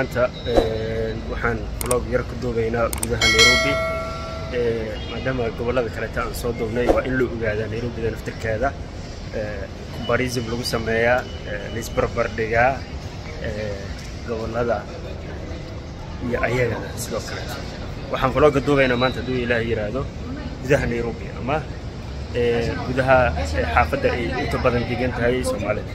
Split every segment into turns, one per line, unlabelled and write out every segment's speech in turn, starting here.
maanta waxaan vlog yar ku duubaynaa gudaha Nairobi maadaama gobolada kale aan soo duubnay waa in la ogaado Nairobi naftirkeeda comparison lagu sameeyaa la isbarbar dhigaa gobolada iyo ayaga sidoo kale waxaan vlog ka duubaynaa maanta haduu Ilaahay yiraahdo gudaha Nairobi ama gudaha xaafadda ay inta badan degan tahay Soomaalida.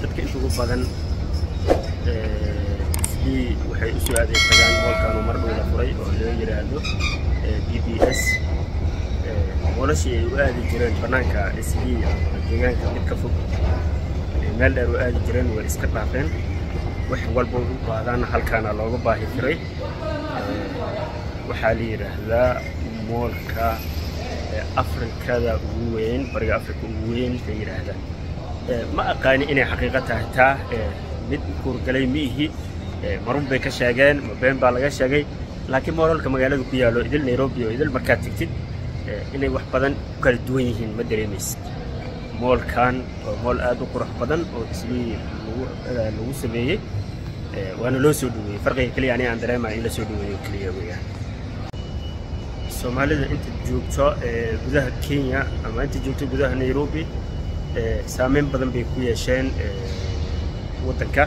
dadka inta ugu badan sidii waxay u soo adeegsadaan moolkan mar dhow la furay oo la yiraahdo BBS moolashii ay u aadi jireen banaanka sidii deegaanka mid ka fog meel dheer u aadi jireen way iska dhaafeen wax walba u baadana halkaana looga baahi jiray waxaa la yiraahdaa moolka Afrikada ugu weyn bariga Afrika ugu weyn la yiraahdaa ma aqaani inay xaqiiqo tahay taa mid kurgalay miihi marun bay ka sheegeen ma been baa laga sheegay laakiin moolka magaalada ku yaalo idil Nairobi oo idil marka tigtid inay wax badan kala duwan yihiin ma dareemaysid moolkan oo mool aad u qurux badan oo isli lagu sameeyay waana loo soo dhaweeyay farqiga kaliya aan dareemayo in la soo dhaweeyo kaliya weeyaan Soomaalida inta joogto gudaha Kenya ama inta joogto gudaha Nairobi saameyn badan bay ku yeesheen wadanka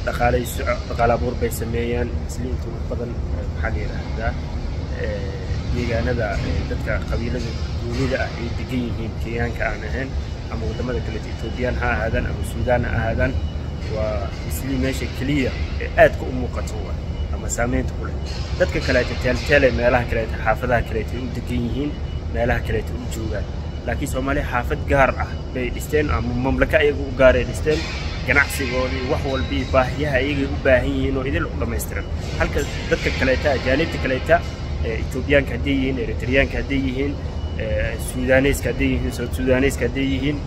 dhaqaale abuur bay sameeyaan isliinta badan maxaa la yiraahdaa deegaanada dadka qabiilada dowladda ah ay degan yihiin Kenyaanka aan ahayn ama wadamada kale Ethiopian ha ahaadaan ama Suudaan ha ahaadaan waa isli meesha kaliya aad ku muuqato ama saameynta ku leh dadka kale teel meelaha kale xaafadaha kale u degan yihiin meelaha kale u joogaan laakiin Soomaaliya xaafad gaar ah bay dhisteen ama mamlaka ayagu u gaaray dhisteen ganacsigoodii wax walba baahiyaha ayaga u baahan yihiin oo idil u dhameystiran halka dadka kaleeta ajaanibta kaleeta Ethiopian hadii yihiin Eritrean hadii yihiin Sudanese hadii yihiin South Sudanese hadii yihiin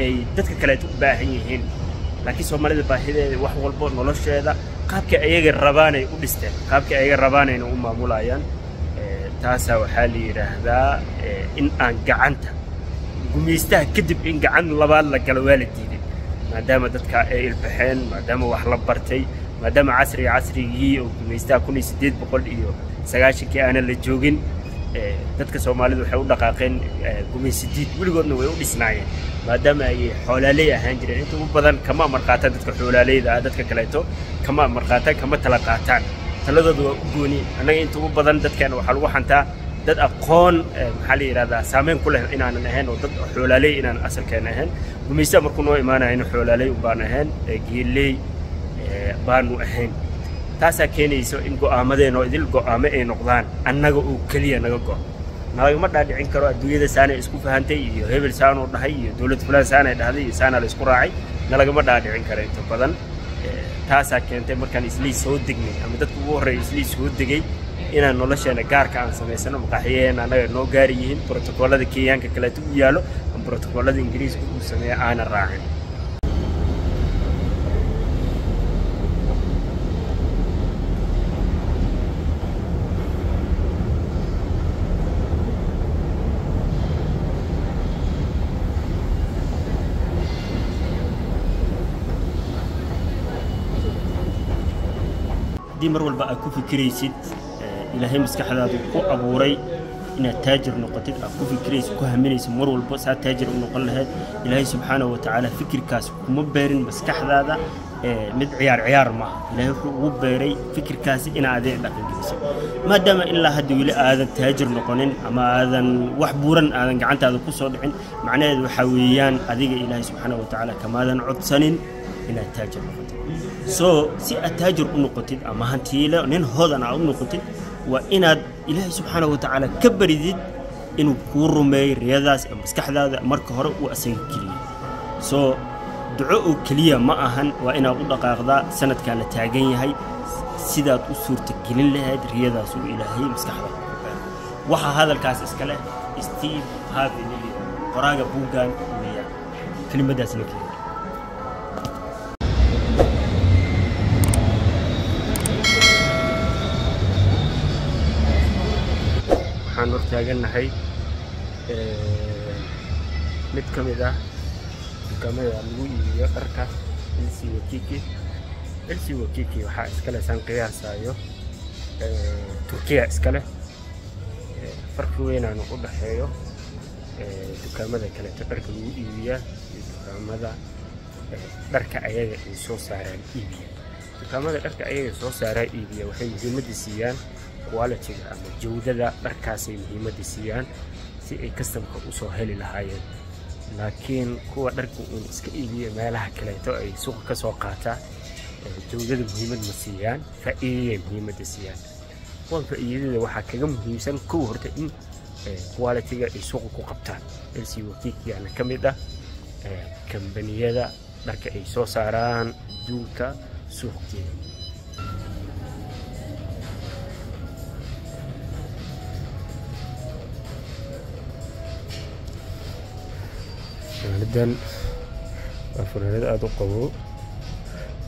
ay dadka kaleeta u baahan yihiin laakiin Soomaalida baahideeda wax walba nolosheeda qaabka ayaga rabaan ay u dhisteen qaabka ayaga rabaan ay u maamulayaan taasa waxaa la yiraahdaa in aan gacanta gumeystaha kadib in gacan labaad la galo waalidii maadaama dadka ay ilbaxeen maadaama wax la bartay maadaama casrigii oo gumeystaha 1890 aana la joogin dadka Soomaalidu waxay u dhaqaaqeen gumeysidiid wiligoodna way u dhisnaayeen maadaama ay xoolaaley ahaan jireen inta ugu badan kama marqaata dadka xoolaaleyda dadka kaleeto kama marqaata kama tala qaataan taladoodu waa u gooni anaga inta ugu badan dadkan waxa lagu xantaa dad aqoon maxaa la yiraahdaa saameyn ku leh inaan ahayn oo dad xoolaaley inaan asalkeena ahayn gumeysta markuu noo imaanayo xoolaaley u baan ahayn geeley baanu ahayn taasa keenayso in go'aamadeen oo idil go'aame ay noqdaan annaga oo kaliya naga go'o naga ma dhaadhicin karo adduunyada saana isku fahantay iyo hebel saan oo dhahay iyo dawlad fulaan saana dhahday iyo saana la isku raacay nalaga ma dhaadhicin karo inta badan taasa keentay markaan isli soo degnay ama dadku ugu horeeyay isli soo degay inaan nolosheena gaarka aan sameysano maqaxiyeena anaga noo gaar yihiin protokolada Kenyaanka kale u yaalo ama protokolada Ingiriiska uu sameeyo aan raacin دي مر والبا أكو فكريسيد إلهي مسكحة كو أبوري إن التاجر نقطة أكو فكريس كو همينيس مر والبا سا تاجر نقول لها إلهي سبحانه وتعالى فكر كاس مبارن مسكحة هذا مد عيار ما إلهي مباري فكر كاس إن عادي دقيق ما دام إلا هدي ولا هذا التاجر نقولين أما هذا وحبورا هذا قعنت هذا كوسو دحين معناه وحويان هذيك إلهي سبحانه وتعالى كما هذا عطسنين إلى التاجر نقطة سي التاجر نقطة أما هنتيلا نين هذا أنا نقطة وإن إلهي سبحانه وتعالى كبر يديد إنه كورمي رياضة مسكح هذا مركه وأسين كلية دعوه كلية ما أهن وإن أقول دقائق سنة كانت تاجين هاي سيدات أسور تكلين لها رياضة سو إلهي مسكح وح هذا الكاس إسكاله ستيف هذا اللي قراءة بوغان ويا كلمة داسنة كده waxaan hortaaganahay mid ka mid ah dukaamada lagu iibiyo dharka LC Wakiki waxaa iska leh san qiyaasayo Turkiya iska leh farqi weyn aan u dhaxeeyo dukaamada kale ee dharka lagu iibiyo iyo dukaamada dharka ayaga ay soo saaraan iibiyo dukaamada dharka ayaga soo saaraan iibiyo waxay muhiimad siiyaan quality ama jawdada dharkaas ay muhiimad siiyaan si ay customer u soo heli lahaayeen laakiin kuwa dharka uu iska iibiyo meelaha kale ay suuq ka soo qaata jawdada muhiimad ma siiyaan faa'iido muhiimad siiyaan kuwa faa'iidada waxa kaga muhiimsan kuwa horta in quality-ga ay suuq ku qabtaan LC Wakiki ana kamid ah kambaniyada dharka ay soo saaraan duulka suuqkeeda فنادن فنادن أدو قبو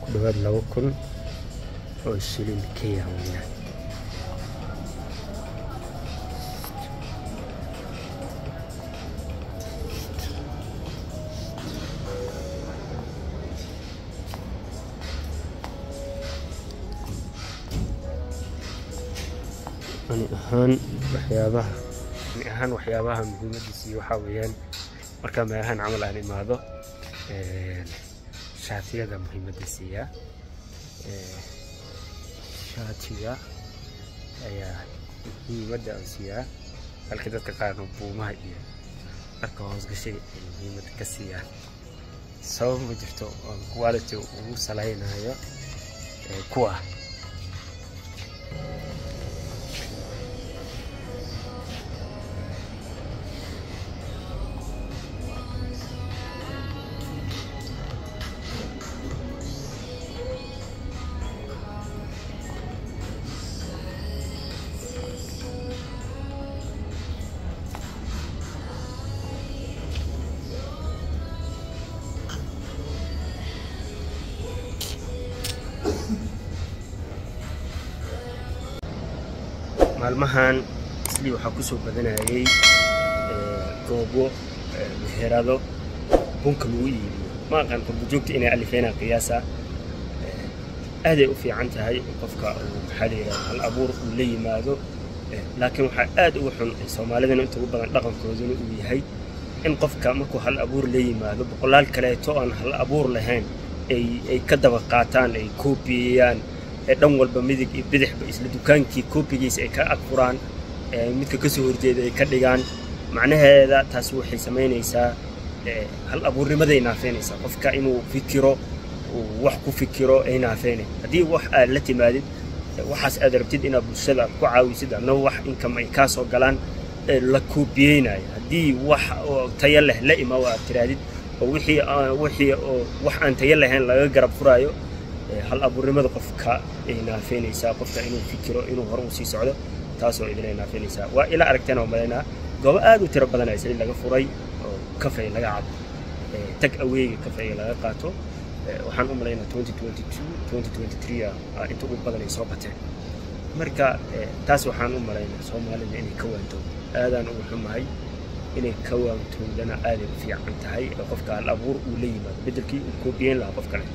كدوات لو كن أو الشيلين كيا ويا أهان وحيابها مهمة دي وحاويان marka meelahan amal aan imaado shaatiyada muhiimada siiya shaatiga ayaa muhiimada siiya halka dadka qaar buumaha iyo dharka hoos gashay muhiimada ka siiya sabab ma jirto quality ugu salaynayo kuwa maalmahan isli waxaa ku soo badanayay goobo meherado bunka lagu iibiyo ma aqaan qofka joogta inay alifeena qiyaasa aad ay u fiican tahay qofka uu maxaa la yiraahdaa hal abuur uu la yimaado laakiin waxaa aad ugu xun Soomaalidana inta ugu badan dhaqankooduna uu yahay in qofka markuu hal abuur la yimaado boqolaal kaleeto aan hal abuur lahayn ay ka daba qaataan ay koobiyaan dhan walba midig iyo bidixba isla dukaankii koobigiisa ay ka aqfuraan midka ka soo horjeeda ay ka dhigaan macnaheeda taas waxay sameynaysaa hal abuurnimada ay naafeenaysaa qofka inuu fikiro wax ku fikiro ay naafeenay haddii wax aad la timaadid waxaas aad rabtid inaad bulshada ku caawisid ama wax income ay ka soo galaan la koobiyeenay haddii wax tayo leh la imaa aad tiraadid oo wixii wax aan tayo lahayn laga garab furaayo hal abuurnimada qofka ay naafeenaysaa qofka inuu fikiro inuu hor u sii socdo taasoo idin naafeenaysaa waa ila aragtana oo maleena goobo aad u tiro badan ay laga furay oo kafay laga cabo tag away kafay laga qaato waxaan u maleynaa 2022 2023 inta ugu badan ay soo bateen marka taas waxaan u maleynaa Soomaalida inay ka waanto aadaan ugu xumahay inay ka waantoodana aad u fiican tahay qofka hal abuur uu la yimaado bedelkii uu koobiyeen lahaa qof kale